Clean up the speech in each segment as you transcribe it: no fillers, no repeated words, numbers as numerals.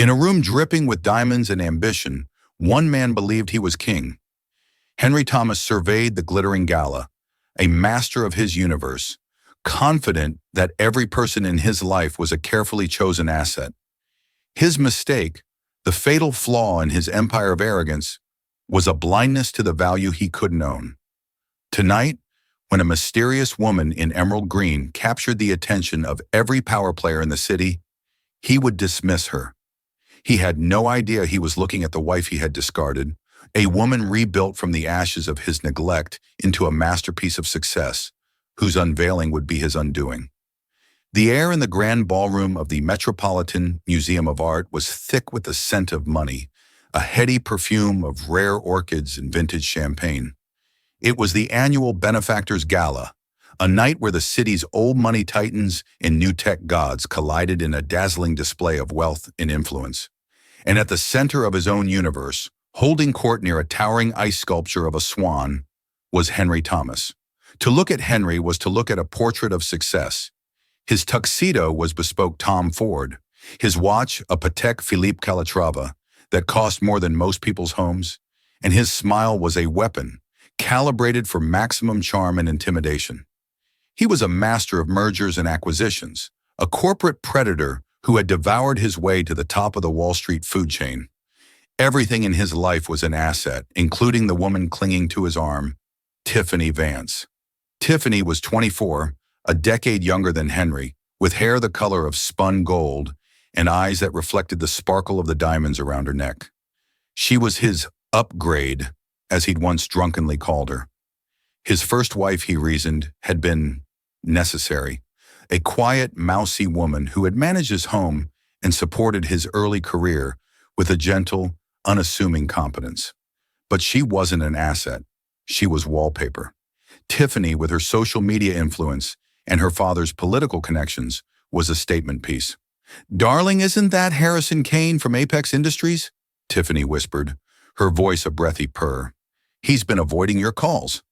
In a room dripping with diamonds and ambition, one man believed he was king. Henry Thomas surveyed the glittering Gala, a master of his universe, confident that every person in his life was a carefully chosen asset. His mistake, the fatal flaw in his empire of arrogance, was a blindness to the value he couldn't own. Tonight, when a mysterious woman in emerald green captured the attention of every power player in the city, he would dismiss her. He had no idea he was looking at the wife he had discarded, a woman rebuilt from the ashes of his neglect into a masterpiece of success, whose unveiling would be his undoing. The air in the grand ballroom of the Metropolitan Museum of Art was thick with the scent of money, a heady perfume of rare orchids and vintage champagne. It was the annual Benefactors Gala, a night where the city's old money titans and new tech gods collided in a dazzling display of wealth and influence. And at the center of his own universe, holding court near a towering ice sculpture of a swan, was Henry Thomas. To look at Henry was to look at a portrait of success. His tuxedo was bespoke Tom Ford, his watch a Patek Philippe Calatrava that cost more than most people's homes, and his smile was a weapon, calibrated for maximum charm and intimidation. He was a master of mergers and acquisitions, a corporate predator who had devoured his way to the top of the Wall Street food chain. Everything in his life was an asset, including the woman clinging to his arm, Tiffany Vance. Tiffany was 24, a decade younger than Henry, with hair the color of spun gold and eyes that reflected the sparkle of the diamonds around her neck. She was his upgrade, as he'd once drunkenly called her. His first wife, he reasoned, had been necessary, a quiet, mousy woman who had managed his home and supported his early career with a gentle, unassuming competence. But she wasn't an asset. She was wallpaper. Tiffany, with her social media influence and her father's political connections, was a statement piece. "Darling, isn't that Harrison Kane from Apex Industries?" Tiffany whispered, her voice a breathy purr. "He's been avoiding your calls."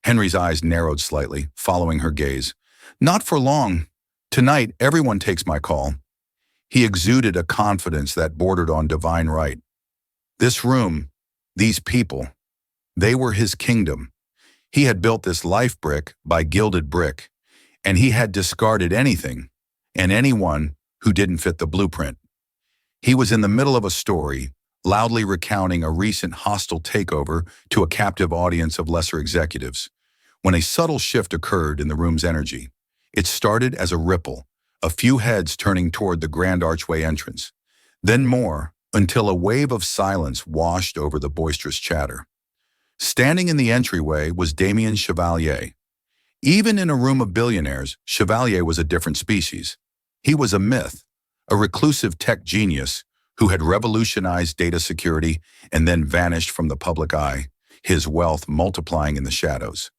Henry's eyes narrowed slightly, following her gaze. "Not for long. Tonight, everyone takes my call." He exuded a confidence that bordered on divine right. This room, these people, they were his kingdom. He had built this life brick by gilded brick, and he had discarded anything and anyone who didn't fit the blueprint. He was in the middle of a story, loudly recounting a recent hostile takeover to a captive audience of lesser executives, when a subtle shift occurred in the room's energy. It started as a ripple, a few heads turning toward the grand archway entrance, then more, until a wave of silence washed over the boisterous chatter. Standing in the entryway was Damien Chevalier. Even in a room of billionaires, Chevalier was a different species. He was a myth, a reclusive tech genius who had revolutionized data security and then vanished from the public eye, his wealth multiplying in the shadows.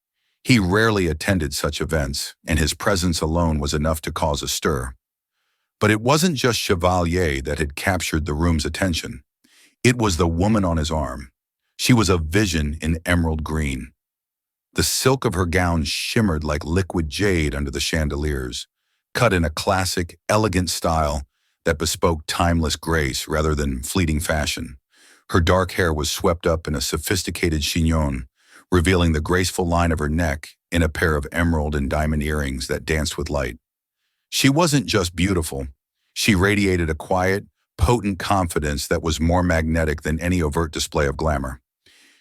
He rarely attended such events, and his presence alone was enough to cause a stir. But it wasn't just Chevalier that had captured the room's attention. It was the woman on his arm. She was a vision in emerald green. The silk of her gown shimmered like liquid jade under the chandeliers, cut in a classic, elegant style that bespoke timeless grace rather than fleeting fashion. Her dark hair was swept up in a sophisticated chignon, revealing the graceful line of her neck in a pair of emerald and diamond earrings that danced with light. She wasn't just beautiful. She radiated a quiet, potent confidence that was more magnetic than any overt display of glamour.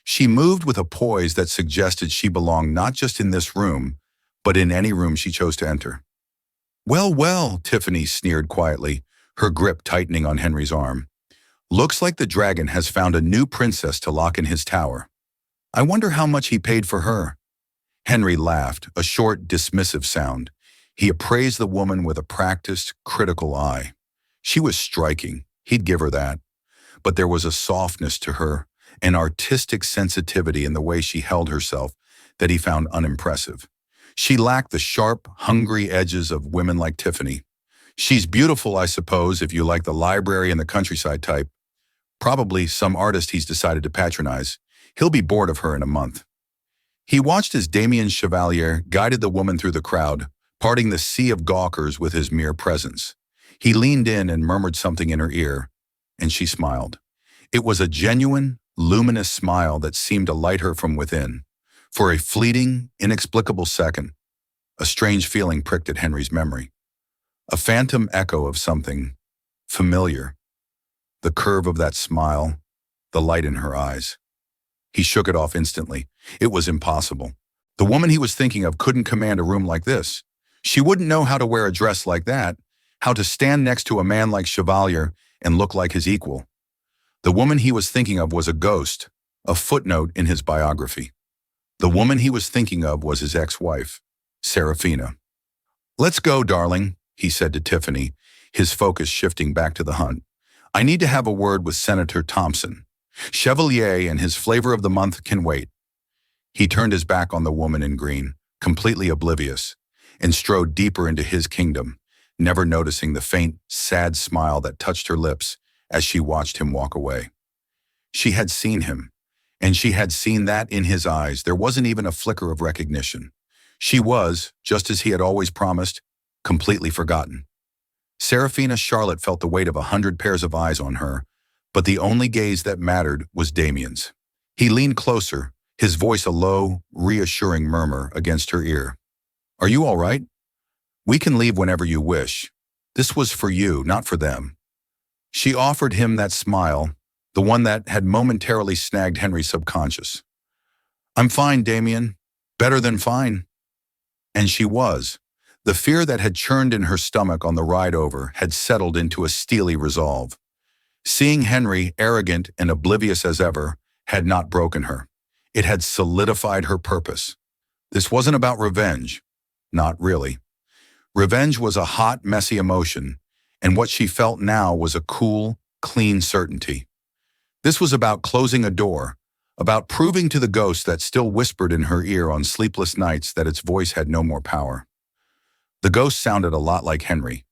She moved with a poise that suggested she belonged not just in this room, but in any room she chose to enter. "Well, well," Tiffany sneered quietly, her grip tightening on Henry's arm. "Looks like the dragon has found a new princess to lock in his tower. I wonder how much he paid for her." Henry laughed, a short, dismissive sound. He appraised the woman with a practiced, critical eye. She was striking, he'd give her that. But there was a softness to her, an artistic sensitivity in the way she held herself that he found unimpressive. She lacked the sharp, hungry edges of women like Tiffany. She's beautiful, I suppose, if you like the library and the countryside type. Probably some artist he's decided to patronize. He'll be bored of her in a month. He watched as Damien Chevalier guided the woman through the crowd, parting the sea of gawkers with his mere presence. He leaned in and murmured something in her ear, and she smiled. It was a genuine, luminous smile that seemed to light her from within. For a fleeting, inexplicable second, a strange feeling pricked at Henry's memory. A phantom echo of something familiar. The curve of that smile, the light in her eyes. He shook it off instantly. It was impossible. The woman he was thinking of couldn't command a room like this. She wouldn't know how to wear a dress like that, how to stand next to a man like Chevalier and look like his equal. The woman he was thinking of was a ghost, a footnote in his biography. The woman he was thinking of was his ex-wife, Serafina. "Let's go, darling," he said to Tiffany, his focus shifting back to the hunt. "I need to have a word with Senator Thompson. Chevalier and his flavor of the month can wait." He turned his back on the woman in green, completely oblivious, and strode deeper into his kingdom, never noticing the faint, sad smile that touched her lips as she watched him walk away. She had seen him, and she had seen that in his eyes. There wasn't even a flicker of recognition. She was, just as he had always promised, completely forgotten. Serafina Charlotte felt the weight of 100 pairs of eyes on her, but the only gaze that mattered was Damien's. He leaned closer, his voice a low, reassuring murmur against her ear. "Are you all right? We can leave whenever you wish. This was for you, not for them." She offered him that smile, the one that had momentarily snagged Henry's subconscious. "I'm fine, Damien. Better than fine." And she was. The fear that had churned in her stomach on the ride over had settled into a steely resolve. Seeing Henry, arrogant and oblivious as ever, had not broken her. It had solidified her purpose. This wasn't about revenge. Not really. Revenge was a hot, messy emotion, and what she felt now was a cool, clean certainty. This was about closing a door, about proving to the ghost that still whispered in her ear on sleepless nights that its voice had no more power. The ghost sounded a lot like Henry.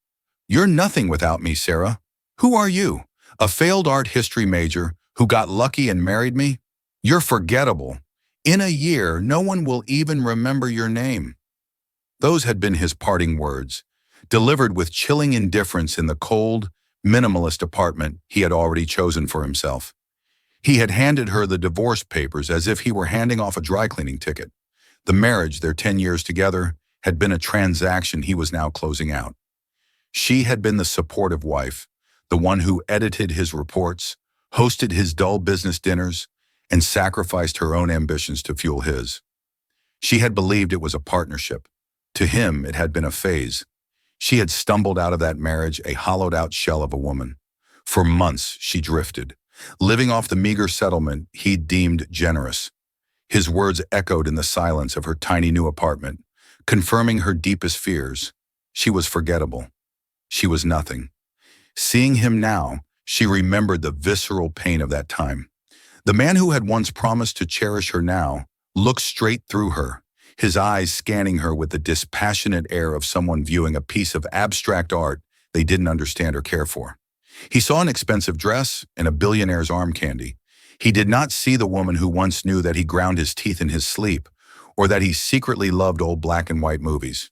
"You're nothing without me, Sarah. Who are you? A failed art history major who got lucky and married me? You're forgettable. In a year, no one will even remember your name." Those had been his parting words, delivered with chilling indifference in the cold, minimalist apartment he had already chosen for himself. He had handed her the divorce papers as if he were handing off a dry cleaning ticket. The marriage, their 10 years together, had been a transaction he was now closing out. She had been the supportive wife, the one who edited his reports, hosted his dull business dinners, and sacrificed her own ambitions to fuel his. She had believed it was a partnership. To him, it had been a phase. She had stumbled out of that marriage a hollowed-out shell of a woman. For months, she drifted, living off the meager settlement he deemed generous. His words echoed in the silence of her tiny new apartment, confirming her deepest fears. She was forgettable. She was nothing. Seeing him now, she remembered the visceral pain of that time. The man who had once promised to cherish her now looked straight through her, his eyes scanning her with the dispassionate air of someone viewing a piece of abstract art they didn't understand or care for. He saw an expensive dress and a billionaire's arm candy. He did not see the woman who once knew that he ground his teeth in his sleep, or that he secretly loved old black and white movies.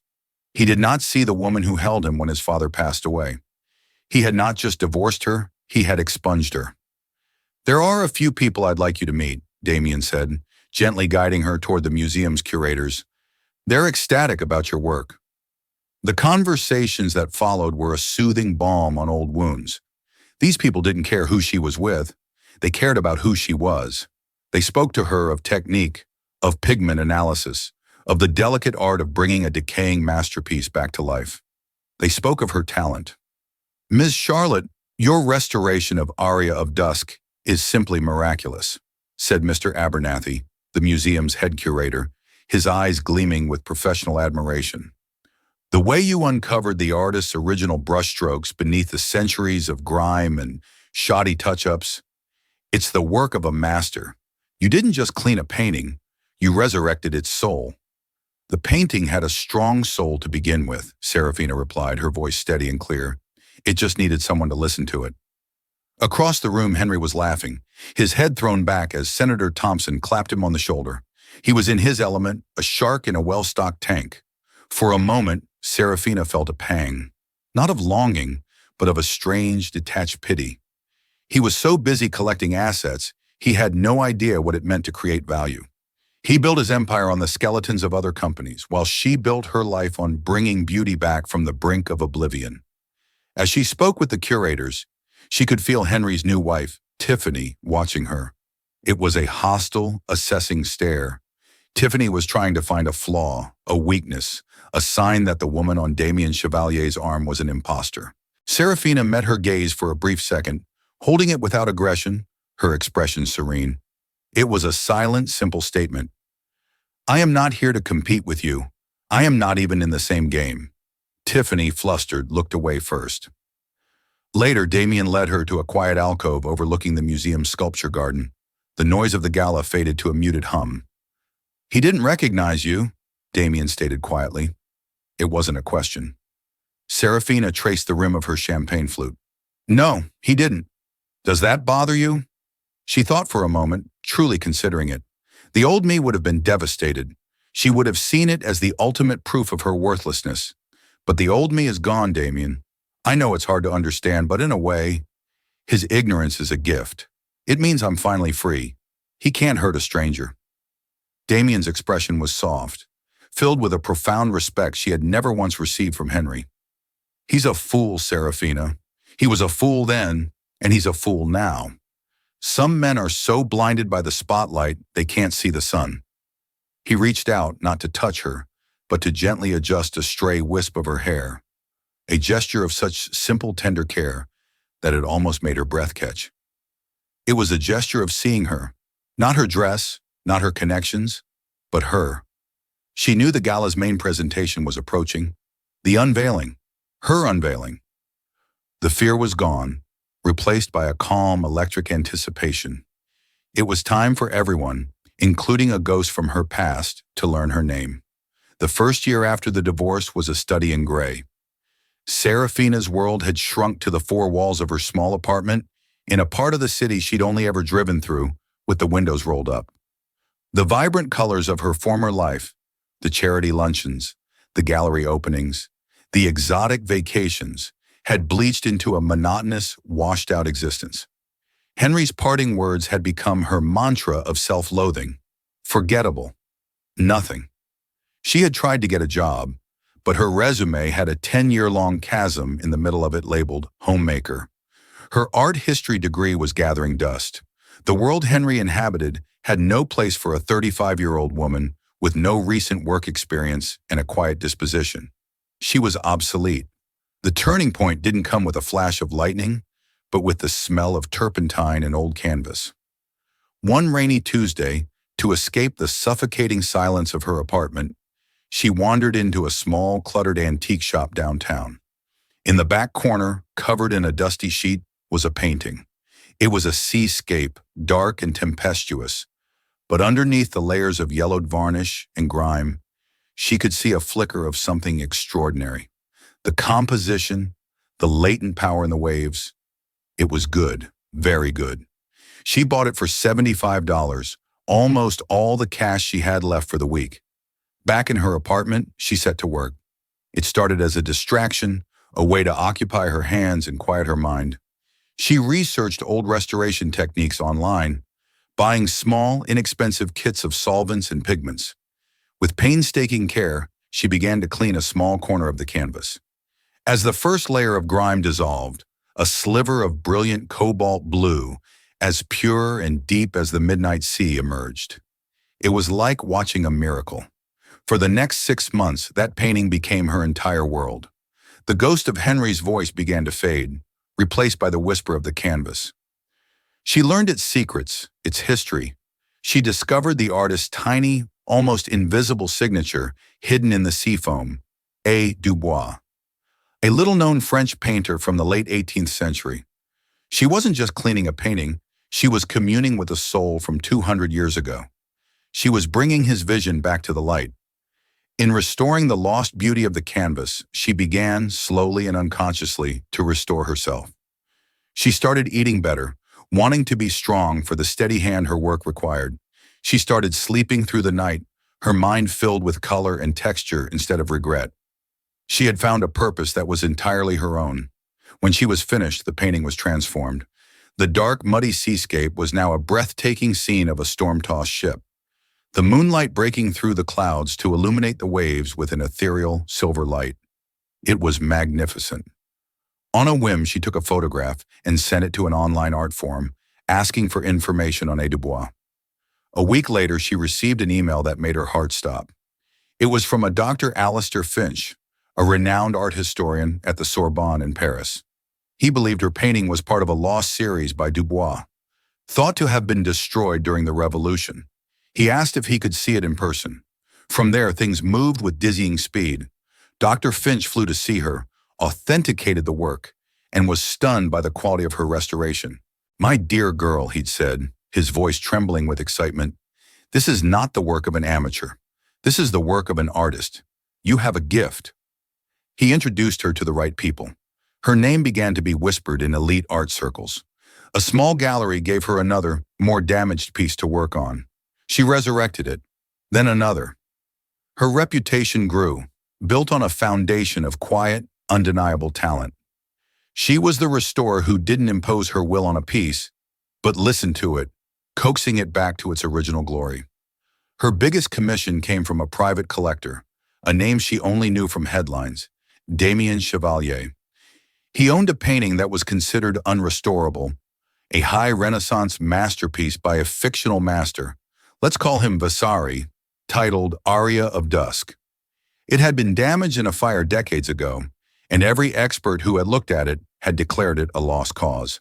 He did not see the woman who held him when his father passed away. He had not just divorced her, he had expunged her. "There are a few people I'd like you to meet," Damien said, gently guiding her toward the museum's curators. "They're ecstatic about your work." The conversations that followed were a soothing balm on old wounds. These people didn't care who she was with. They cared about who she was. They spoke to her of technique, of pigment analysis, of the delicate art of bringing a decaying masterpiece back to life. They spoke of her talent. "Ms. Charlotte, your restoration of Aria of Dusk is simply miraculous," said Mr. Abernathy, the museum's head curator, his eyes gleaming with professional admiration. "The way you uncovered the artist's original brushstrokes beneath the centuries of grime and shoddy touch-ups, it's the work of a master. You didn't just clean a painting, you resurrected its soul." "The painting had a strong soul to begin with," Serafina replied, her voice steady and clear. "It just needed someone to listen to it." Across the room, Henry was laughing, his head thrown back as Senator Thompson clapped him on the shoulder. He was in his element, a shark in a well-stocked tank. For a moment, Serafina felt a pang, not of longing, but of a strange, detached pity. He was so busy collecting assets, he had no idea what it meant to create value. He built his empire on the skeletons of other companies, while she built her life on bringing beauty back from the brink of oblivion. As she spoke with the curators, she could feel Henry's new wife, Tiffany, watching her. It was a hostile, assessing stare. Tiffany was trying to find a flaw, a weakness, a sign that the woman on Damien Chevalier's arm was an imposter. Serafina met her gaze for a brief second, holding it without aggression, her expression serene. It was a silent, simple statement. I am not here to compete with you. I am not even in the same game. Tiffany, flustered, looked away first. Later, Damien led her to a quiet alcove overlooking the museum's sculpture garden. The noise of the gala faded to a muted hum. He didn't recognize you, Damien stated quietly. It wasn't a question. Serafina traced the rim of her champagne flute. No, he didn't. Does that bother you? She thought for a moment, truly considering it. The old me would have been devastated. She would have seen it as the ultimate proof of her worthlessness. But the old me is gone, Damien. I know it's hard to understand, but in a way, his ignorance is a gift. It means I'm finally free. He can't hurt a stranger. Damien's expression was soft, filled with a profound respect she had never once received from Henry. He's a fool, Serafina. He was a fool then, and he's a fool now. Some men are so blinded by the spotlight they can't see the sun. He reached out, not to touch her, but to gently adjust a stray wisp of her hair, a gesture of such simple, tender care that it almost made her breath catch. It was a gesture of seeing her, not her dress, not her connections, but her. She knew the gala's main presentation was approaching, the unveiling, her unveiling. The fear was gone, replaced by a calm, electric anticipation. It was time for everyone, including a ghost from her past, to learn her name. The first year after the divorce was a study in gray. Serafina's world had shrunk to the four walls of her small apartment in a part of the city she'd only ever driven through, with the windows rolled up. The vibrant colors of her former life, the charity luncheons, the gallery openings, the exotic vacations, had bleached into a monotonous, washed-out existence. Henry's parting words had become her mantra of self-loathing. Forgettable. Nothing. She had tried to get a job, but her resume had a 10-year-long chasm in the middle of it labeled homemaker. Her art history degree was gathering dust. The world Henry inhabited had no place for a 35-year-old woman with no recent work experience and a quiet disposition. She was obsolete. The turning point didn't come with a flash of lightning, but with the smell of turpentine and old canvas. One rainy Tuesday, to escape the suffocating silence of her apartment, she wandered into a small, cluttered antique shop downtown. In the back corner, covered in a dusty sheet, was a painting. It was a seascape, dark and tempestuous, but underneath the layers of yellowed varnish and grime, she could see a flicker of something extraordinary. The composition, the latent power in the waves. It was good, very good. She bought it for $75, almost all the cash she had left for the week. Back in her apartment, she set to work. It started as a distraction, a way to occupy her hands and quiet her mind. She researched old restoration techniques online, buying small, inexpensive kits of solvents and pigments. With painstaking care, she began to clean a small corner of the canvas. As the first layer of grime dissolved, a sliver of brilliant cobalt blue, as pure and deep as the midnight sea, emerged. It was like watching a miracle. For the next 6 months, that painting became her entire world. The ghost of Henry's voice began to fade, replaced by the whisper of the canvas. She learned its secrets, its history. She discovered the artist's tiny, almost invisible signature hidden in the seafoam, A. Dubois, a little-known French painter from the late 18th century. She wasn't just cleaning a painting, she was communing with a soul from 200 years ago. She was bringing his vision back to the light. In restoring the lost beauty of the canvas, she began, slowly and unconsciously, to restore herself. She started eating better, wanting to be strong for the steady hand her work required. She started sleeping through the night, her mind filled with color and texture instead of regret. She had found a purpose that was entirely her own. When she was finished, the painting was transformed. The dark, muddy seascape was now a breathtaking scene of a storm-tossed ship, the moonlight breaking through the clouds to illuminate the waves with an ethereal silver light. It was magnificent. On a whim, she took a photograph and sent it to an online art forum, asking for information on Dubois. A week later, she received an email that made her heart stop. It was from a Dr. Alistair Finch, a renowned art historian at the Sorbonne in Paris. He believed her painting was part of a lost series by Dubois, thought to have been destroyed during the Revolution. He asked if he could see it in person. From there, things moved with dizzying speed. Dr. Finch flew to see her, authenticated the work, and was stunned by the quality of her restoration. "My dear girl," he'd said, his voice trembling with excitement, "this is not the work of an amateur. This is the work of an artist. You have a gift." He introduced her to the right people. Her name began to be whispered in elite art circles. A small gallery gave her another, more damaged piece to work on. She resurrected it, then another. Her reputation grew, built on a foundation of quiet, undeniable talent. She was the restorer who didn't impose her will on a piece, but listened to it, coaxing it back to its original glory. Her biggest commission came from a private collector, a name she only knew from headlines, Damien Chevalier. He owned a painting that was considered unrestorable, a high Renaissance masterpiece by a fictional master, let's call him Vasari, titled Aria of Dusk. It had been damaged in a fire decades ago, and every expert who had looked at it had declared it a lost cause.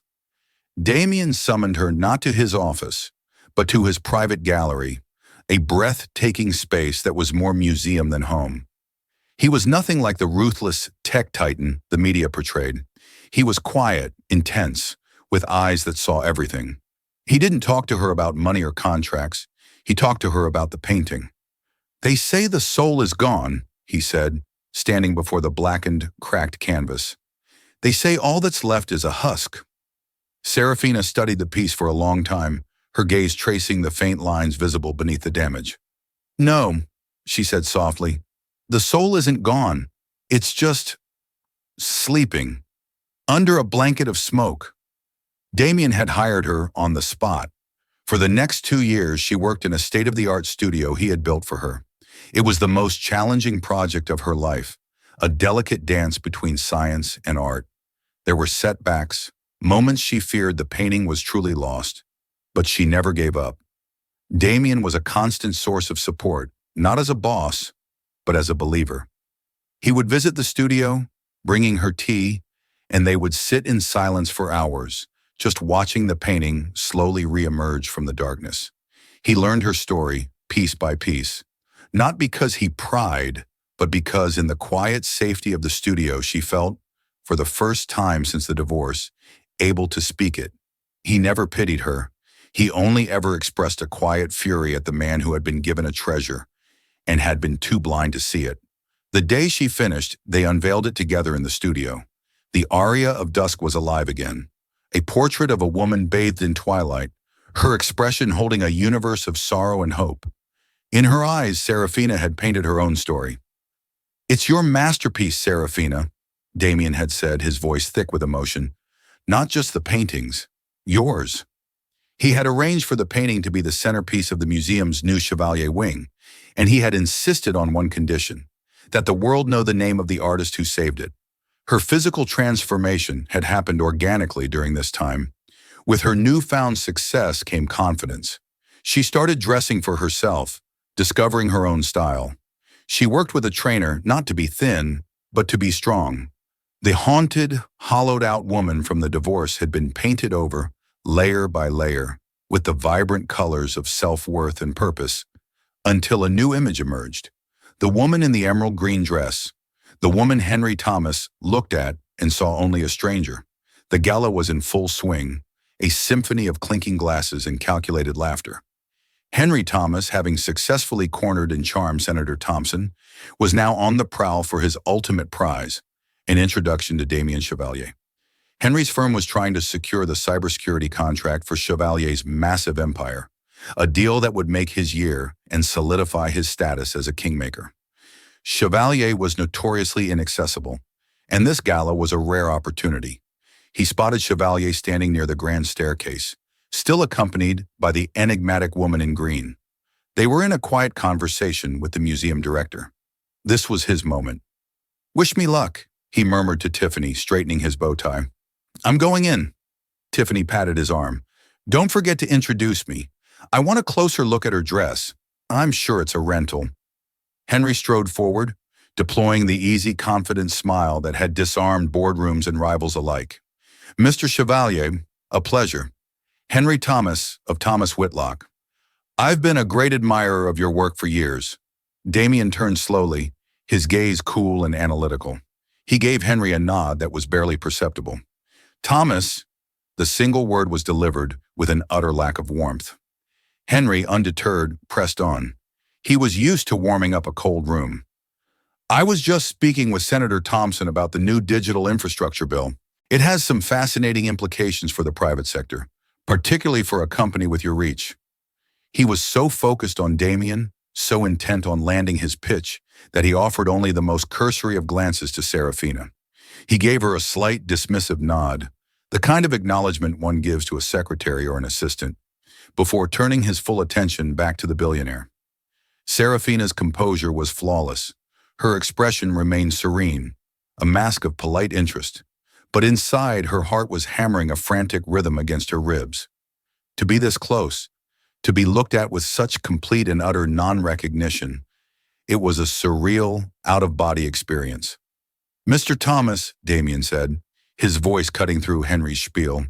Damien summoned her not to his office, but to his private gallery, a breathtaking space that was more museum than home. He was nothing like the ruthless tech titan the media portrayed. He was quiet, intense, with eyes that saw everything. He didn't talk to her about money or contracts. He talked to her about the painting. "They say the soul is gone," he said, standing before the blackened, cracked canvas. "They say all that's left is a husk." Serafina studied the piece for a long time, her gaze tracing the faint lines visible beneath the damage. "No," she said softly, "the soul isn't gone. It's just sleeping, under a blanket of smoke." Damien had hired her on the spot. For the next 2 years, she worked in a state-of-the-art studio he had built for her. It was the most challenging project of her life, a delicate dance between science and art. There were setbacks, moments she feared the painting was truly lost, but she never gave up. Damien was a constant source of support, not as a boss, but as a believer. He would visit the studio, bringing her tea, and they would sit in silence for hours, just watching the painting slowly re-emerge from the darkness. He learned her story, piece by piece, not because he pried, but because in the quiet safety of the studio she felt, for the first time since the divorce, able to speak it. He never pitied her. He only ever expressed a quiet fury at the man who had been given a treasure and had been too blind to see it. The day she finished, they unveiled it together in the studio. The Aria of Dusk was alive again. A portrait of a woman bathed in twilight, her expression holding a universe of sorrow and hope. In her eyes, Serafina had painted her own story. "It's your masterpiece, Serafina," Damien had said, his voice thick with emotion. "Not just the paintings, yours." He had arranged for the painting to be the centerpiece of the museum's new Chevalier wing, and he had insisted on one condition, that the world know the name of the artist who saved it. Her physical transformation had happened organically during this time. With her newfound success came confidence. She started dressing for herself, discovering her own style. She worked with a trainer not to be thin, but to be strong. The haunted, hollowed-out woman from the divorce had been painted over, layer by layer, with the vibrant colors of self-worth and purpose, until a new image emerged. The woman in the emerald green dress, the woman Henry Thomas looked at and saw only a stranger. The gala was in full swing, a symphony of clinking glasses and calculated laughter. Henry Thomas, having successfully cornered and charmed Senator Thompson, was now on the prowl for his ultimate prize, an introduction to Damien Chevalier. Henry's firm was trying to secure the cybersecurity contract for Chevalier's massive empire, a deal that would make his year and solidify his status as a kingmaker. Chevalier was notoriously inaccessible, and this gala was a rare opportunity. he spotted Chevalier standing near the grand staircase, still accompanied by the enigmatic woman in green. They were in a quiet conversation with the museum director. This was his moment. "Wish me luck," he murmured to Tiffany, straightening his bow tie. "I'm going in." Tiffany patted his arm. "Don't forget to introduce me. I want a closer look at her dress. I'm sure it's a rental." Henry strode forward, deploying the easy, confident smile that had disarmed boardrooms and rivals alike. "Mr. Chevalier, a pleasure. Henry Thomas of Thomas Whitlock. I've been a great admirer of your work for years." Damien turned slowly, his gaze cool and analytical. He gave Henry a nod that was barely perceptible. "Thomas," the single word was delivered with an utter lack of warmth. Henry, undeterred, pressed on. He was used to warming up a cold room. "I was just speaking with Senator Thompson about the new digital infrastructure bill. It has some fascinating implications for the private sector, particularly for a company with your reach." He was so focused on Damien, so intent on landing his pitch, that he offered only the most cursory of glances to Serafina. He gave her a slight, dismissive nod, the kind of acknowledgement one gives to a secretary or an assistant, before turning his full attention back to the billionaire. Serafina's composure was flawless. Her expression remained serene, a mask of polite interest, but inside her heart was hammering a frantic rhythm against her ribs. To be this close, to be looked at with such complete and utter non-recognition, it was a surreal, out-of-body experience. "Mr. Thomas," Damien said, his voice cutting through Henry's spiel,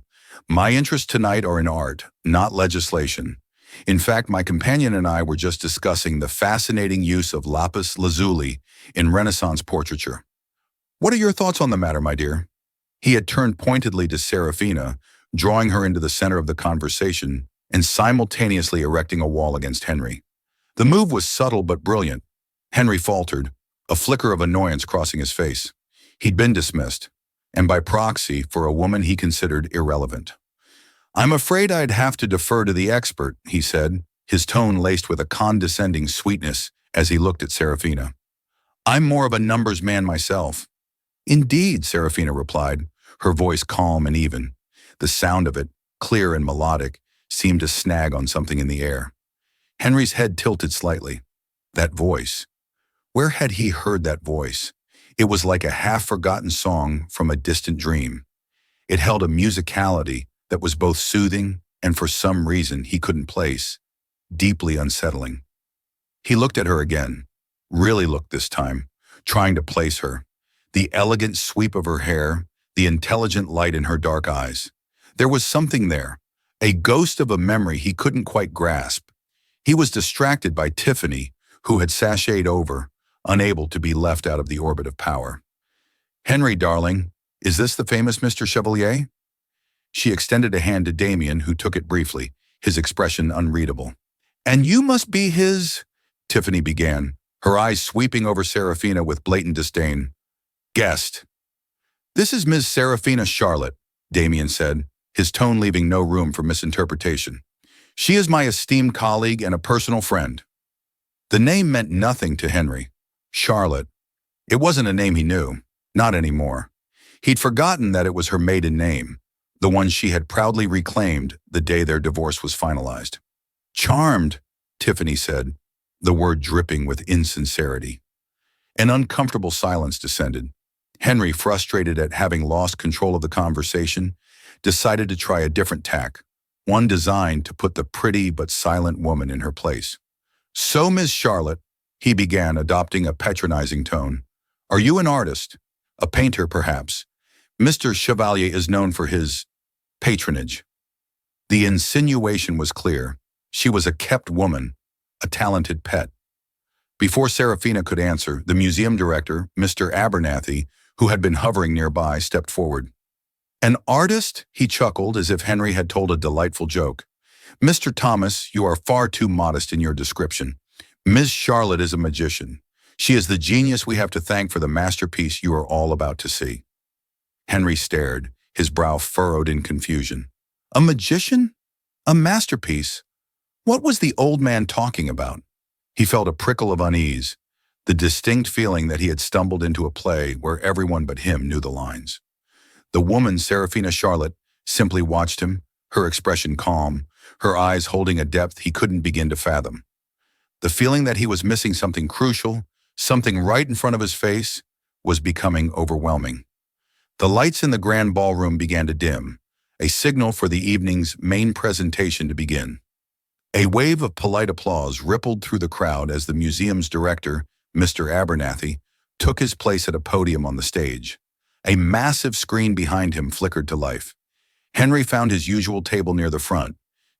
"my interests tonight are in art, not legislation. In fact, my companion and I were just discussing the fascinating use of lapis lazuli in Renaissance portraiture. What are your thoughts on the matter, my dear?" He had turned pointedly to Serafina, drawing her into the center of the conversation and simultaneously erecting a wall against Henry. The move was subtle but brilliant. Henry faltered, a flicker of annoyance crossing his face. He'd been dismissed, and by proxy for a woman he considered irrelevant. "I'm afraid I'd have to defer to the expert," he said, his tone laced with a condescending sweetness as he looked at Serafina. "I'm more of a numbers man myself." "Indeed," Serafina replied, her voice calm and even. The sound of it, clear and melodic, seemed to snag on something in the air. Henry's head tilted slightly. That voice. Where had he heard that voice? It was like a half-forgotten song from a distant dream. It held a musicality that was both soothing and, for some reason he couldn't place, deeply unsettling. He looked at her again, really looked this time, trying to place her. The elegant sweep of her hair, the intelligent light in her dark eyes. There was something there, a ghost of a memory he couldn't quite grasp. He was distracted by Tiffany, who had sashayed over, unable to be left out of the orbit of power. "Henry, darling, is this the famous Mr. Chevalier?" She extended a hand to Damien, who took it briefly, his expression unreadable. "And you must be his—" Tiffany began, her eyes sweeping over Serafina with blatant disdain. "Guest." "This is Ms. Serafina Charlotte," Damien said, his tone leaving no room for misinterpretation. "She is my esteemed colleague and a personal friend." The name meant nothing to Henry. Charlotte. It wasn't a name he knew, not anymore. He'd forgotten that it was her maiden name, the one she had proudly reclaimed the day their divorce was finalized. "Charmed," Tiffany said, the word dripping with insincerity. An uncomfortable silence descended. Henry, frustrated at having lost control of the conversation, decided to try a different tack, one designed to put the pretty but silent woman in her place. "So, Miss Charlotte," he began, adopting a patronizing tone, "are you an artist? A painter, perhaps? Mr. Chevalier is known for his patronage." The insinuation was clear. She was a kept woman, a talented pet. Before Serafina could answer, the museum director, Mr. Abernathy, who had been hovering nearby, stepped forward. "An artist?" he chuckled, as if Henry had told a delightful joke. "Mr. Thomas, you are far too modest in your description. Miss Charlotte is a magician. She is the genius we have to thank for the masterpiece you are all about to see." Henry stared, his brow furrowed in confusion. A magician? A masterpiece? What was the old man talking about? He felt a prickle of unease, the distinct feeling that he had stumbled into a play where everyone but him knew the lines. The woman, Serafina Charlotte, simply watched him, her expression calm, her eyes holding a depth he couldn't begin to fathom. The feeling that he was missing something crucial, something right in front of his face, was becoming overwhelming. The lights in the grand ballroom began to dim, a signal for the evening's main presentation to begin. A wave of polite applause rippled through the crowd as the museum's director, Mr. Abernathy, took his place at a podium on the stage. A massive screen behind him flickered to life. Henry found his usual table near the front,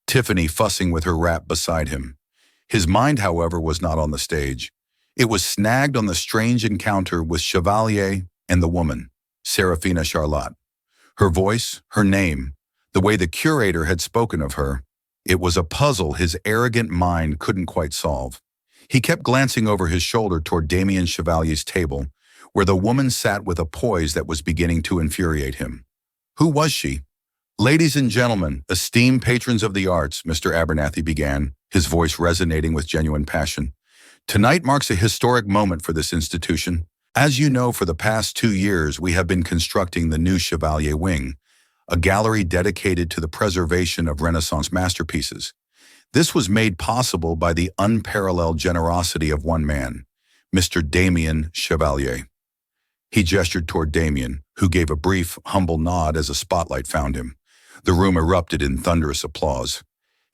Tiffany fussing with her wrap beside him. His mind, however, was not on the stage. It was snagged on the strange encounter with Chevalier and the woman, Serafina Charlotte. Her voice, her name, the way the curator had spoken of her, it was a puzzle his arrogant mind couldn't quite solve. He kept glancing over his shoulder toward Damien Chevalier's table, where the woman sat with a poise that was beginning to infuriate him. Who was she? Ladies and gentlemen, esteemed patrons of the arts, Mr. Abernathy began, his voice resonating with genuine passion. Tonight marks a historic moment for this institution. As you know, for the past 2 years, we have been constructing the new Chevalier Wing, a gallery dedicated to the preservation of Renaissance masterpieces. This was made possible by the unparalleled generosity of one man, Mr. Damien Chevalier. He gestured toward Damien, who gave a brief, humble nod as a spotlight found him. The room erupted in thunderous applause.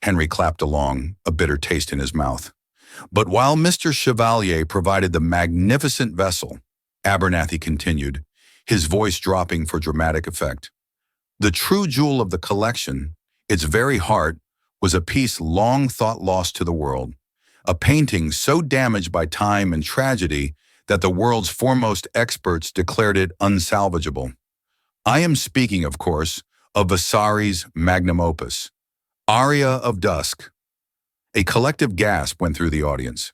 Henry clapped along, a bitter taste in his mouth. But while Mr. Chevalier provided the magnificent vessel, Abernathy continued, his voice dropping for dramatic effect. The true jewel of the collection, its very heart, was a piece long thought lost to the world, a painting so damaged by time and tragedy that the world's foremost experts declared it unsalvageable. I am speaking, of course, of Vasari's magnum opus, Aria of Dusk. A collective gasp went through the audience.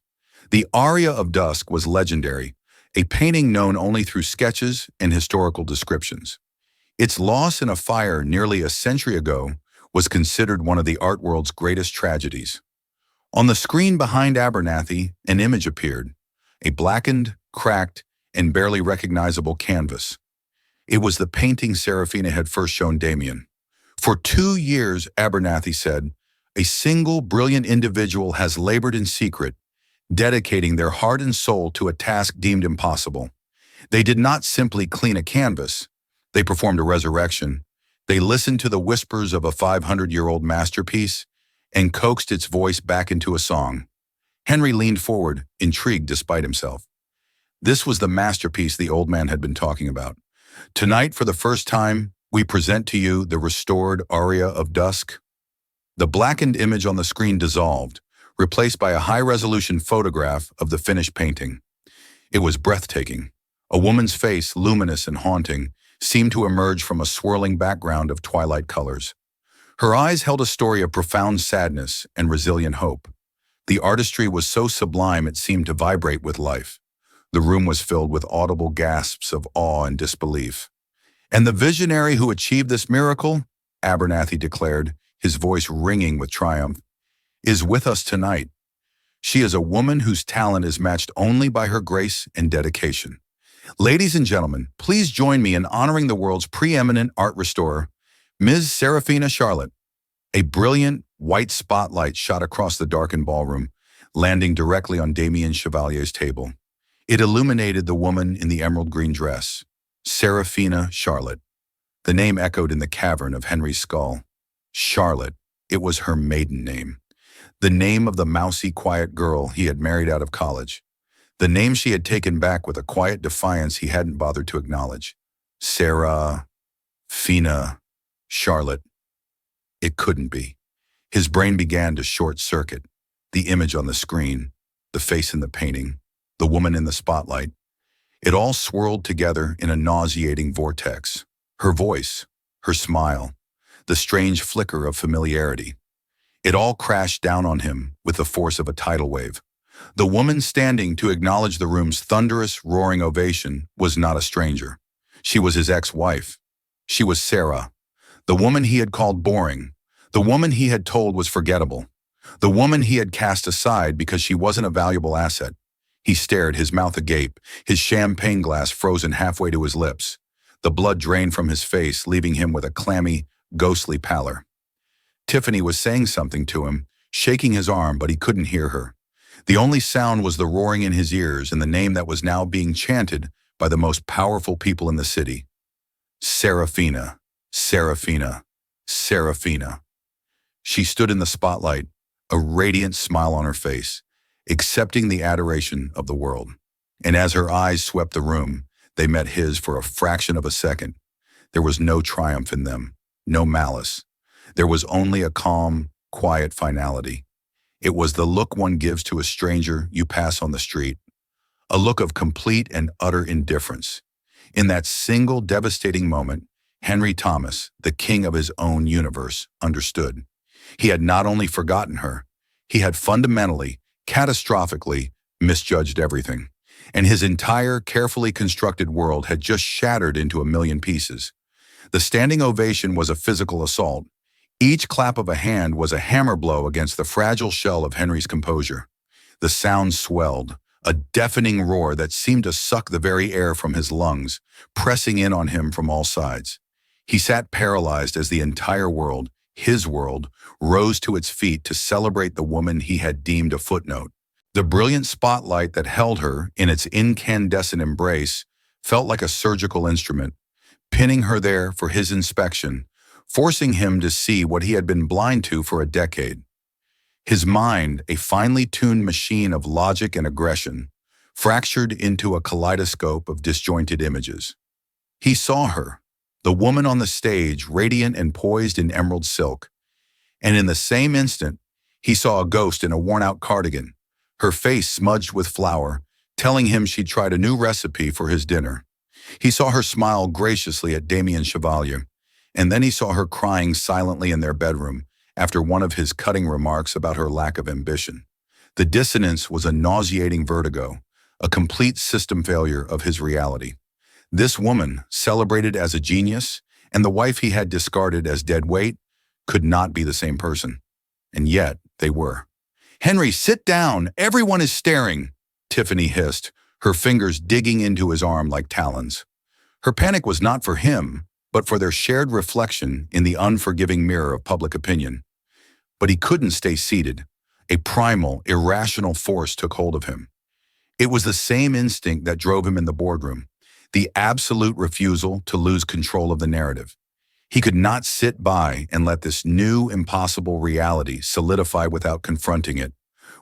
The Aria of Dusk was legendary, a painting known only through sketches and historical descriptions. Its loss in a fire nearly a century ago was considered one of the art world's greatest tragedies. On the screen behind Abernathy, an image appeared, a blackened, cracked, and barely recognizable canvas. It was the painting Serafina had first shown Damien. For 2 years, Abernathy said, a single brilliant individual has labored in secret, dedicating their heart and soul to a task deemed impossible. They did not simply clean a canvas. They performed a resurrection. They listened to the whispers of a 500-year-old masterpiece and coaxed its voice back into a song. Henry leaned forward, intrigued despite himself. This was the masterpiece the old man had been talking about. Tonight, for the first time, we present to you the restored Aria of Dusk. The blackened image on the screen dissolved, replaced by a high-resolution photograph of the finished painting. It was breathtaking. A woman's face, luminous and haunting, seemed to emerge from a swirling background of twilight colors. Her eyes held a story of profound sadness and resilient hope. The artistry was so sublime it seemed to vibrate with life. The room was filled with audible gasps of awe and disbelief. And the visionary who achieved this miracle, Abernathy declared, his voice ringing with triumph, is with us tonight. She is a woman whose talent is matched only by her grace and dedication. Ladies and gentlemen, please join me in honoring the world's preeminent art restorer, Ms. Serafina Charlotte. A brilliant, white spotlight shot across the darkened ballroom, landing directly on Damien Chevalier's table. It illuminated the woman in the emerald green dress, Serafina Charlotte. The name echoed in the cavern of Henry's skull. Charlotte, it was her maiden name. The name of the mousy, quiet girl he had married out of college. The name she had taken back with a quiet defiance he hadn't bothered to acknowledge. Serafina Charlotte. It couldn't be. His brain began to short-circuit. The image on the screen, the face in the painting, the woman in the spotlight. It all swirled together in a nauseating vortex. Her voice, her smile, the strange flicker of familiarity. It all crashed down on him with the force of a tidal wave. The woman standing to acknowledge the room's thunderous, roaring ovation was not a stranger. She was his ex-wife. She was Sarah, the woman he had called boring, the woman he had told was forgettable, the woman he had cast aside because she wasn't a valuable asset. He stared, his mouth agape, his champagne glass frozen halfway to his lips. The blood drained from his face, leaving him with a clammy, ghostly pallor. Tiffany was saying something to him, shaking his arm, but he couldn't hear her. The only sound was the roaring in his ears and the name that was now being chanted by the most powerful people in the city. Serafina, Serafina, Serafina. She stood in the spotlight, a radiant smile on her face, accepting the adoration of the world. And as her eyes swept the room, they met his for a fraction of a second. There was no triumph in them, no malice. There was only a calm, quiet finality. It was the look one gives to a stranger you pass on the street, a look of complete and utter indifference. In that single devastating moment, Henry Thomas, the king of his own universe, understood. He had not only forgotten her, he had fundamentally, catastrophically misjudged everything. And his entire carefully constructed world had just shattered into a million pieces. The standing ovation was a physical assault. Each clap of a hand was a hammer blow against the fragile shell of Henry's composure. The sound swelled, a deafening roar that seemed to suck the very air from his lungs, pressing in on him from all sides. He sat paralyzed as the entire world, his world, rose to its feet to celebrate the woman he had deemed a footnote. The brilliant spotlight that held her in its incandescent embrace felt like a surgical instrument, pinning her there for his inspection, forcing him to see what he had been blind to for a decade. His mind, a finely tuned machine of logic and aggression, fractured into a kaleidoscope of disjointed images. He saw her, the woman on the stage, radiant and poised in emerald silk, and in the same instant, he saw a ghost in a worn-out cardigan, her face smudged with flour, telling him she'd tried a new recipe for his dinner. He saw her smile graciously at Damien Chevalier, and then he saw her crying silently in their bedroom after one of his cutting remarks about her lack of ambition. The dissonance was a nauseating vertigo, a complete system failure of his reality. This woman, celebrated as a genius, and the wife he had discarded as dead weight, could not be the same person. And yet, they were. "Henry, sit down! Everyone is staring!" Tiffany hissed, her fingers digging into his arm like talons. Her panic was not for him, but for their shared reflection in the unforgiving mirror of public opinion. But he couldn't stay seated. A primal, irrational force took hold of him. It was the same instinct that drove him in the boardroom, the absolute refusal to lose control of the narrative. He could not sit by and let this new, impossible reality solidify without confronting it,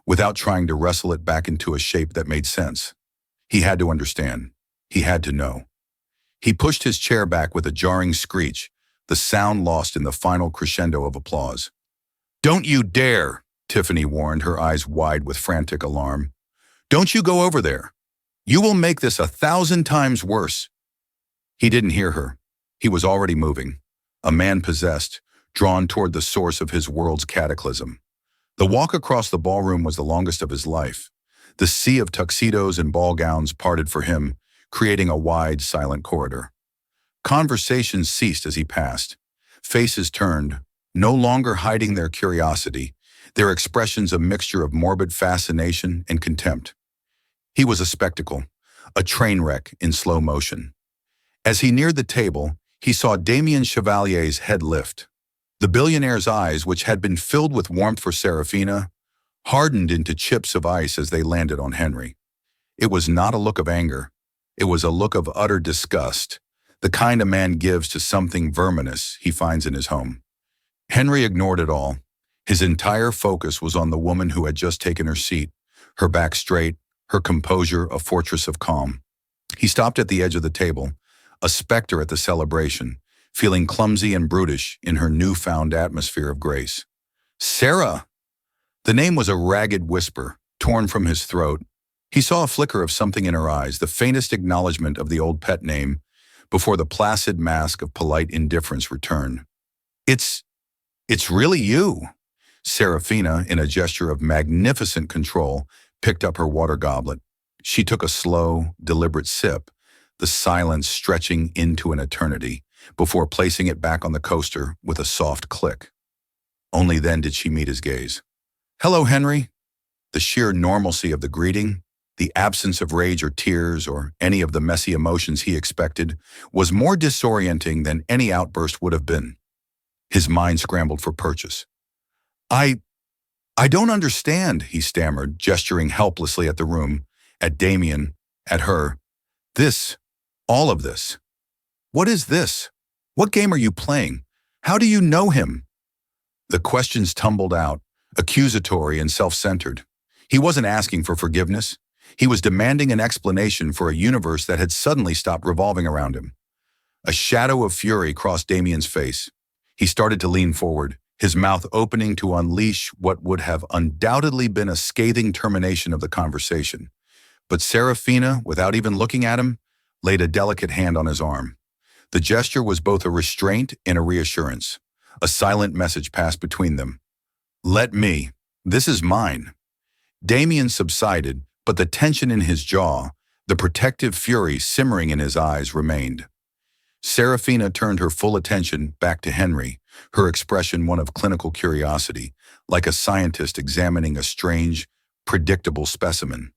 without trying to wrestle it back into a shape that made sense. He had to understand. He had to know. He pushed his chair back with a jarring screech, the sound lost in the final crescendo of applause. "Don't you dare," Tiffany warned, her eyes wide with frantic alarm. "Don't you go over there. You will make this 1,000 times worse." He didn't hear her. He was already moving, a man possessed, drawn toward the source of his world's cataclysm. The walk across the ballroom was the longest of his life. The sea of tuxedos and ball gowns parted for him, creating a wide, silent corridor. Conversations ceased as he passed. Faces turned, no longer hiding their curiosity, their expressions a mixture of morbid fascination and contempt. He was a spectacle, a train wreck in slow motion. As he neared the table, he saw Damien Chevalier's head lift. The billionaire's eyes, which had been filled with warmth for Serafina, hardened into chips of ice as they landed on Henry. It was not a look of anger. It was a look of utter disgust, the kind a man gives to something verminous he finds in his home. Henry ignored it all. His entire focus was on the woman who had just taken her seat, her back straight, her composure a fortress of calm. He stopped at the edge of the table, a specter at the celebration, feeling clumsy and brutish in her newfound atmosphere of grace. "Sarah!" The name was a ragged whisper, torn from his throat. He saw a flicker of something in her eyes, the faintest acknowledgement of the old pet name, before the placid mask of polite indifference returned. It's really you." Serafina, in a gesture of magnificent control, picked up her water goblet. She took a slow, deliberate sip, the silence stretching into an eternity, before placing it back on the coaster with a soft click. Only then did she meet his gaze. "Hello, Henry." The sheer normalcy of the greeting, The absence of rage or tears or any of the messy emotions he expected was more disorienting than any outburst would have been. His mind scrambled for purchase. I, I don't understand, he stammered, gesturing helplessly at the room, at Damien, at her. This, all of this. What is this? What game are you playing? How do you know him? The questions tumbled out, accusatory and self-centered. He wasn't asking for forgiveness. He was demanding an explanation for a universe that had suddenly stopped revolving around him. A shadow of fury crossed Damien's face. He started to lean forward, his mouth opening to unleash what would have undoubtedly been a scathing termination of the conversation. But Serafina, without even looking at him, laid a delicate hand on his arm. The gesture was both a restraint and a reassurance. A silent message passed between them. Let me. This is mine. Damien subsided, but the tension in his jaw, the protective fury simmering in his eyes remained. Serafina turned her full attention back to Henry, her expression one of clinical curiosity, like a scientist examining a strange, predictable specimen.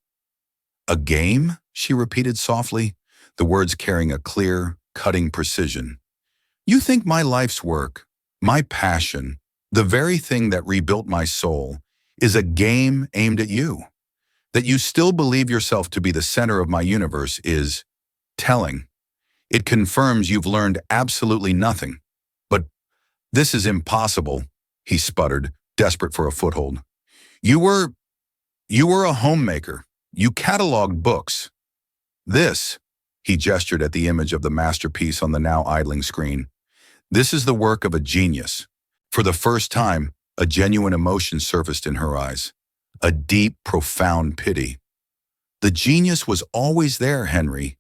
A game? She repeated softly, the words carrying a clear, cutting precision. You think my life's work, my passion, the very thing that rebuilt my soul, is a game aimed at you? That you still believe yourself to be the center of my universe is telling. It confirms you've learned absolutely nothing. But this is impossible, he sputtered, desperate for a foothold. You were a homemaker. You cataloged books. This, he gestured at the image of the masterpiece on the now idling screen. This is the work of a genius. For the first time, a genuine emotion surfaced in her eyes. A deep, profound pity. The genius was always there, Henry.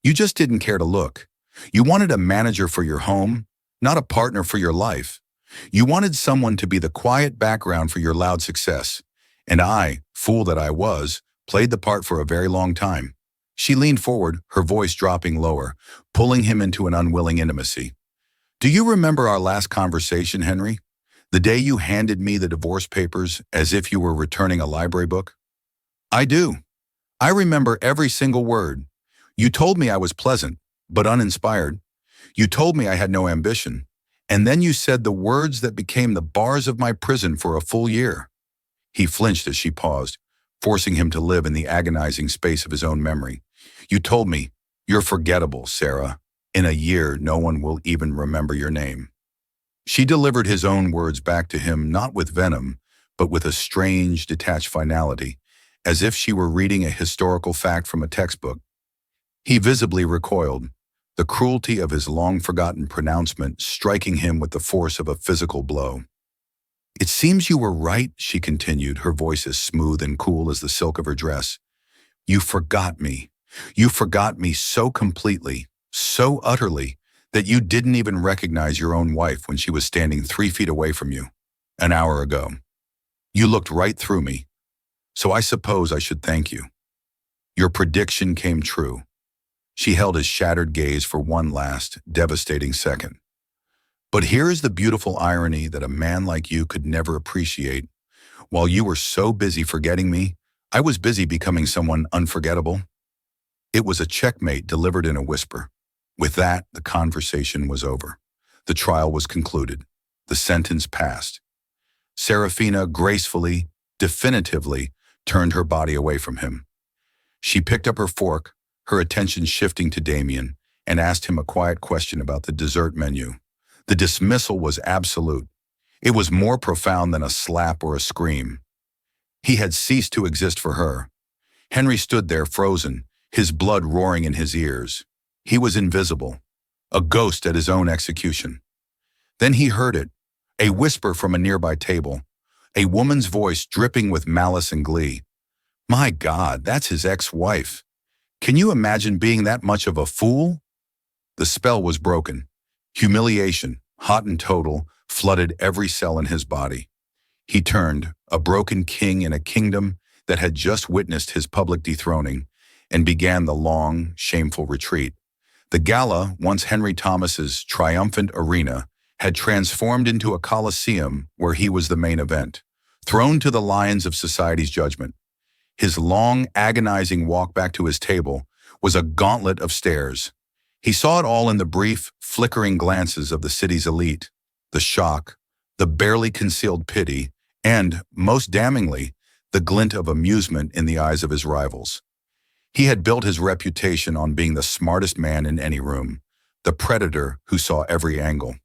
You just didn't care to look. You wanted a manager for your home, not a partner for your life. You wanted someone to be the quiet background for your loud success. And I, fool that I was, played the part for a very long time. She leaned forward, her voice dropping lower, pulling him into an unwilling intimacy. Do you remember our last conversation, Henry? The day you handed me the divorce papers as if you were returning a library book? I do. I remember every single word. You told me I was pleasant, but uninspired. You told me I had no ambition. And then you said the words that became the bars of my prison for a full year. He flinched as she paused, forcing him to live in the agonizing space of his own memory. You told me, you're forgettable, Sarah. In a year, no one will even remember your name. She delivered his own words back to him not with venom, but with a strange, detached finality, as if she were reading a historical fact from a textbook. He visibly recoiled, the cruelty of his long-forgotten pronouncement striking him with the force of a physical blow. It seems you were right, she continued, her voice as smooth and cool as the silk of her dress. You forgot me. You forgot me so completely, so utterly, that you didn't even recognize your own wife when she was standing 3 feet away from you, an hour ago. You looked right through me. So I suppose I should thank you. Your prediction came true. She held his shattered gaze for one last, devastating second. But here is the beautiful irony that a man like you could never appreciate. While you were so busy forgetting me, I was busy becoming someone unforgettable. It was a checkmate delivered in a whisper. With that, the conversation was over. The trial was concluded. The sentence passed. Serafina gracefully, definitively, turned her body away from him. She picked up her fork, her attention shifting to Damien, and asked him a quiet question about the dessert menu. The dismissal was absolute. It was more profound than a slap or a scream. He had ceased to exist for her. Henry stood there frozen, his blood roaring in his ears. He was invisible, a ghost at his own execution. Then he heard it, a whisper from a nearby table, a woman's voice dripping with malice and glee. My God, that's his ex-wife. Can you imagine being that much of a fool? The spell was broken. Humiliation, hot and total, flooded every cell in his body. He turned, a broken king in a kingdom that had just witnessed his public dethroning, and began the long, shameful retreat. The Gala, once Henry Thomas's triumphant arena, had transformed into a coliseum where he was the main event, thrown to the lions of society's judgment. His long, agonizing walk back to his table was a gauntlet of stairs. He saw it all in the brief, flickering glances of the city's elite, the shock, the barely concealed pity, and, most damningly, the glint of amusement in the eyes of his rivals. He had built his reputation on being the smartest man in any room, the predator who saw every angle.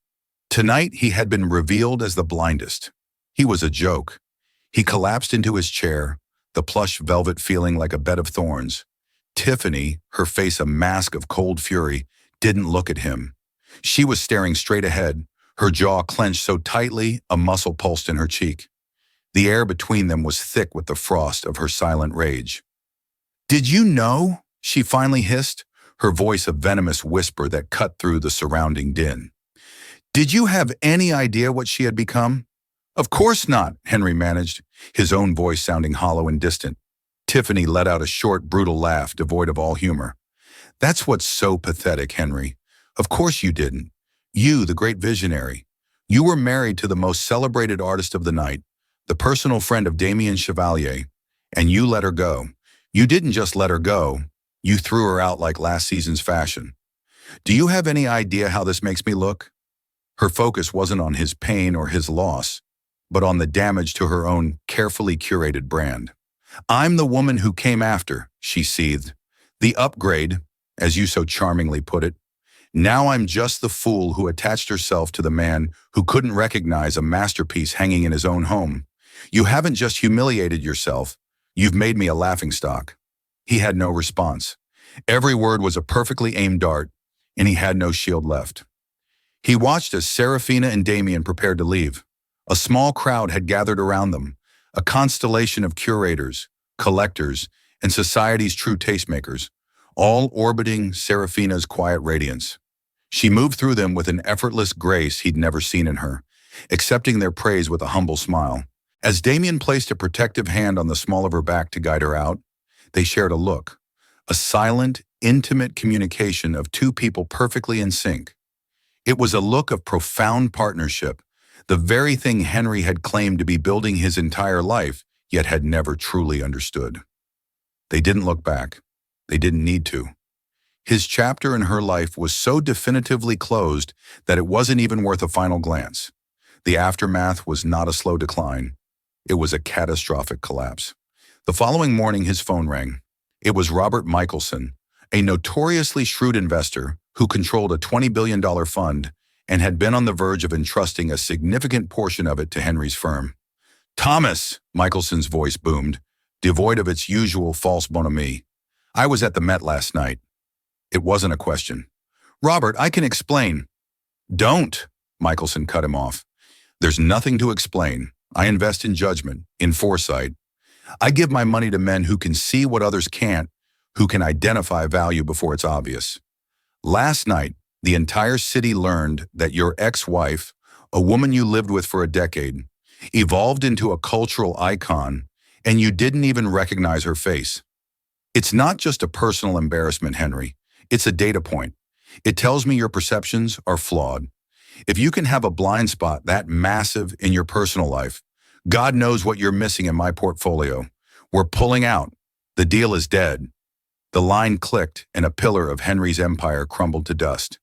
Tonight, he had been revealed as the blindest. He was a joke. He collapsed into his chair, the plush velvet feeling like a bed of thorns. Tiffany, her face a mask of cold fury, didn't look at him. She was staring straight ahead, her jaw clenched so tightly a muscle pulsed in her cheek. The air between them was thick with the frost of her silent rage. "Did you know?" she finally hissed, her voice a venomous whisper that cut through the surrounding din. "Did you have any idea what she had become?" "Of course not," Henry managed, his own voice sounding hollow and distant. Tiffany let out a short, brutal laugh devoid of all humor. "That's what's so pathetic, Henry. Of course you didn't. You, the great visionary. You were married to the most celebrated artist of the night, the personal friend of Damien Chevalier, and you let her go. You didn't just let her go, you threw her out like last season's fashion. Do you have any idea how this makes me look?" Her focus wasn't on his pain or his loss, but on the damage to her own carefully curated brand. "I'm the woman who came after," she seethed. "The upgrade, as you so charmingly put it. Now I'm just the fool who attached herself to the man who couldn't recognize a masterpiece hanging in his own home. You haven't just humiliated yourself, you've made me a laughingstock." He had no response. Every word was a perfectly aimed dart, and he had no shield left. He watched as Serafina and Damien prepared to leave. A small crowd had gathered around them, a constellation of curators, collectors, and society's true tastemakers, all orbiting Serafina's quiet radiance. She moved through them with an effortless grace he'd never seen in her, accepting their praise with a humble smile. As Damien placed a protective hand on the small of her back to guide her out, they shared a look, a silent, intimate communication of two people perfectly in sync. It was a look of profound partnership, the very thing Henry had claimed to be building his entire life, yet had never truly understood. They didn't look back. They didn't need to. His chapter in her life was so definitively closed that it wasn't even worth a final glance. The aftermath was not a slow decline. It was a catastrophic collapse. The following morning, his phone rang. It was Robert Michelson, a notoriously shrewd investor who controlled a $20 billion fund and had been on the verge of entrusting a significant portion of it to Henry's firm. "Thomas," Michelson's voice boomed, devoid of its usual false bonhomie. "I was at the Met last night." It wasn't a question. "Robert, I can explain." "Don't," Michelson cut him off. "There's nothing to explain. I invest in judgment, in foresight. I give my money to men who can see what others can't, who can identify value before it's obvious. Last night, the entire city learned that your ex-wife, a woman you lived with for a decade, evolved into a cultural icon, and you didn't even recognize her face. It's not just a personal embarrassment, Henry. It's a data point. It tells me your perceptions are flawed. If you can have a blind spot that massive in your personal life, God knows what you're missing in my portfolio. We're pulling out. The deal is dead." The line clicked, and a pillar of Henry's empire crumbled to dust.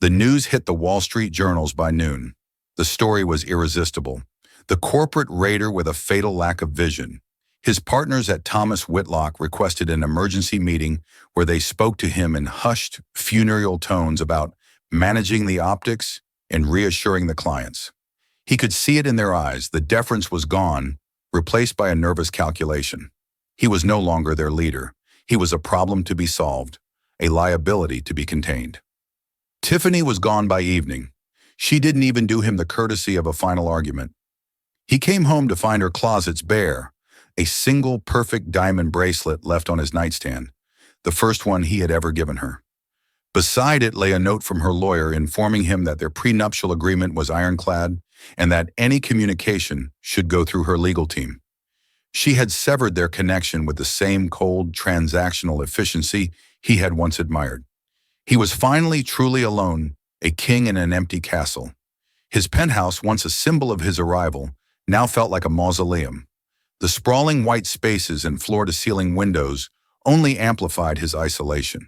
The news hit the Wall Street journals by noon. The story was irresistible. The corporate raider with a fatal lack of vision. His partners at Thomas Whitlock requested an emergency meeting where they spoke to him in hushed, funereal tones about managing the optics and reassuring the clients. He could see it in their eyes. The deference was gone, replaced by a nervous calculation. He was no longer their leader. He was a problem to be solved, a liability to be contained. Tiffany was gone by evening. She didn't even do him the courtesy of a final argument. He came home to find her closets bare, a single perfect diamond bracelet left on his nightstand, the first one he had ever given her. Beside it lay a note from her lawyer informing him that their prenuptial agreement was ironclad and that any communication should go through her legal team. She had severed their connection with the same cold, transactional efficiency he had once admired. He was finally truly alone, a king in an empty castle. His penthouse, once a symbol of his arrival, now felt like a mausoleum. The sprawling white spaces and floor-to-ceiling windows only amplified his isolation.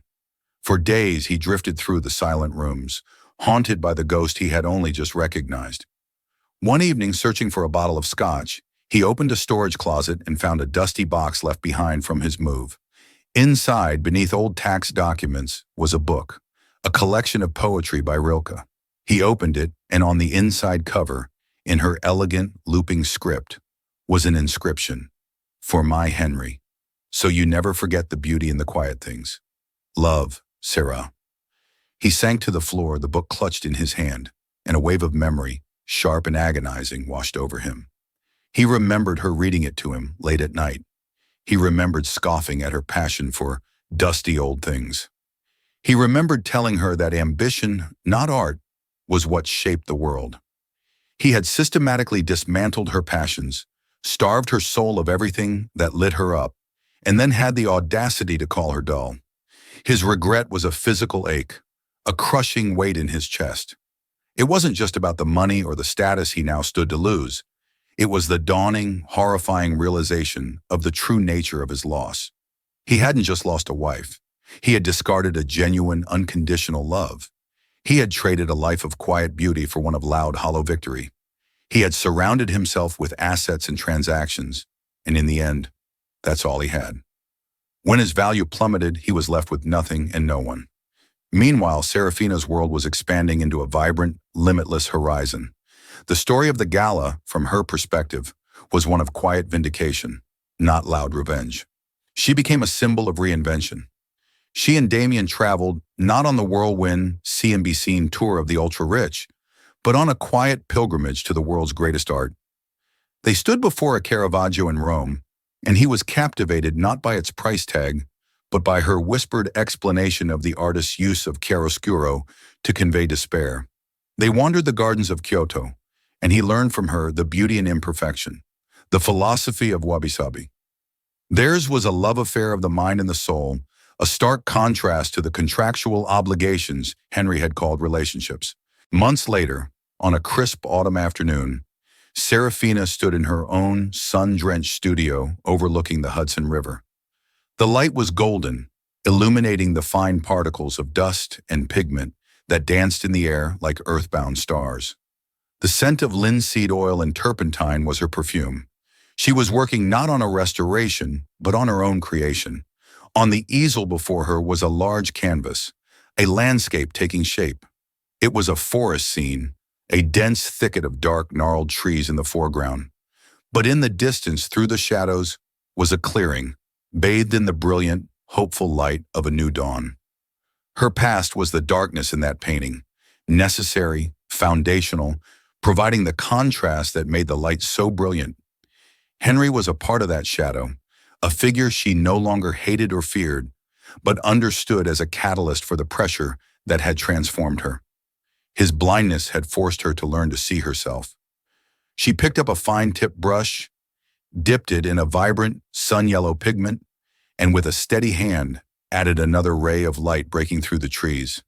For days he drifted through the silent rooms, haunted by the ghost he had only just recognized. One evening, searching for a bottle of scotch, he opened a storage closet and found a dusty box left behind from his move. Inside, beneath old tax documents, was a book, a collection of poetry by Rilke. He opened it, and on the inside cover, in her elegant, looping script, was an inscription. For my Henry. So you never forget the beauty in the quiet things. Love, Sarah. He sank to the floor, the book clutched in his hand, and a wave of memory, sharp and agonizing, washed over him. He remembered her reading it to him late at night. He remembered scoffing at her passion for dusty old things. He remembered telling her that ambition, not art, was what shaped the world. He had systematically dismantled her passions, starved her soul of everything that lit her up, and then had the audacity to call her dull. His regret was a physical ache, a crushing weight in his chest. It wasn't just about the money or the status he now stood to lose. It was the dawning, horrifying realization of the true nature of his loss. He hadn't just lost a wife. He had discarded a genuine, unconditional love. He had traded a life of quiet beauty for one of loud, hollow victory. He had surrounded himself with assets and transactions, and in the end, that's all he had. When his value plummeted, he was left with nothing and no one. Meanwhile, Serafina's world was expanding into a vibrant, limitless horizon. The story of the Gala, from her perspective, was one of quiet vindication, not loud revenge. She became a symbol of reinvention. She and Damien traveled not on the whirlwind, see-and-be-seen tour of the ultra-rich, but on a quiet pilgrimage to the world's greatest art. They stood before a Caravaggio in Rome, and he was captivated not by its price tag, but by her whispered explanation of the artist's use of chiaroscuro to convey despair. They wandered the gardens of Kyoto, and he learned from her the beauty in imperfection, the philosophy of wabi-sabi. Theirs was a love affair of the mind and the soul, a stark contrast to the contractual obligations Henry had called relationships. Months later, on a crisp autumn afternoon, Serafina stood in her own sun-drenched studio overlooking the Hudson River. The light was golden, illuminating the fine particles of dust and pigment that danced in the air like earthbound stars. The scent of linseed oil and turpentine was her perfume. She was working not on a restoration, but on her own creation. On the easel before her was a large canvas, a landscape taking shape. It was a forest scene, a dense thicket of dark, gnarled trees in the foreground. But in the distance, through the shadows, was a clearing, bathed in the brilliant, hopeful light of a new dawn. Her past was the darkness in that painting, necessary, foundational, providing the contrast that made the light so brilliant. Henry was a part of that shadow, a figure she no longer hated or feared, but understood as a catalyst for the pressure that had transformed her. His blindness had forced her to learn to see herself. She picked up a fine-tipped brush, dipped it in a vibrant, sun-yellow pigment, and with a steady hand added another ray of light breaking through the trees.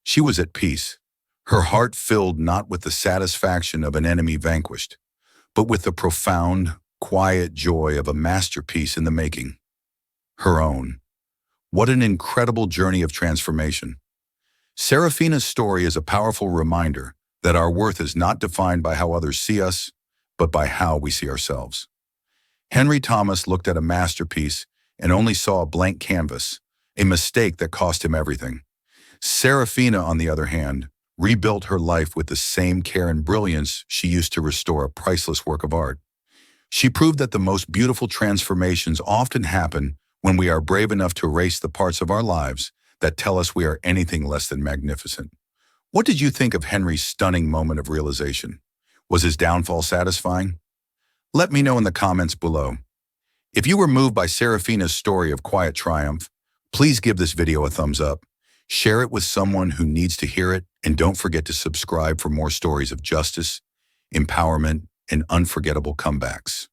She was at peace, her heart filled not with the satisfaction of an enemy vanquished, but with the profound, quiet joy of a masterpiece in the making. Her own. What an incredible journey of transformation. Serafina's story is a powerful reminder that our worth is not defined by how others see us, but by how we see ourselves. Henry Thomas looked at a masterpiece and only saw a blank canvas, a mistake that cost him everything. Serafina, on the other hand, rebuilt her life with the same care and brilliance she used to restore a priceless work of art. She proved that the most beautiful transformations often happen when we are brave enough to erase the parts of our lives that tell us we are anything less than magnificent. What did you think of Henry's stunning moment of realization? Was his downfall satisfying? Let me know in the comments below. If you were moved by Serafina's story of quiet triumph, please give this video a thumbs up, share it with someone who needs to hear it, and don't forget to subscribe for more stories of justice, empowerment, and unforgettable comebacks.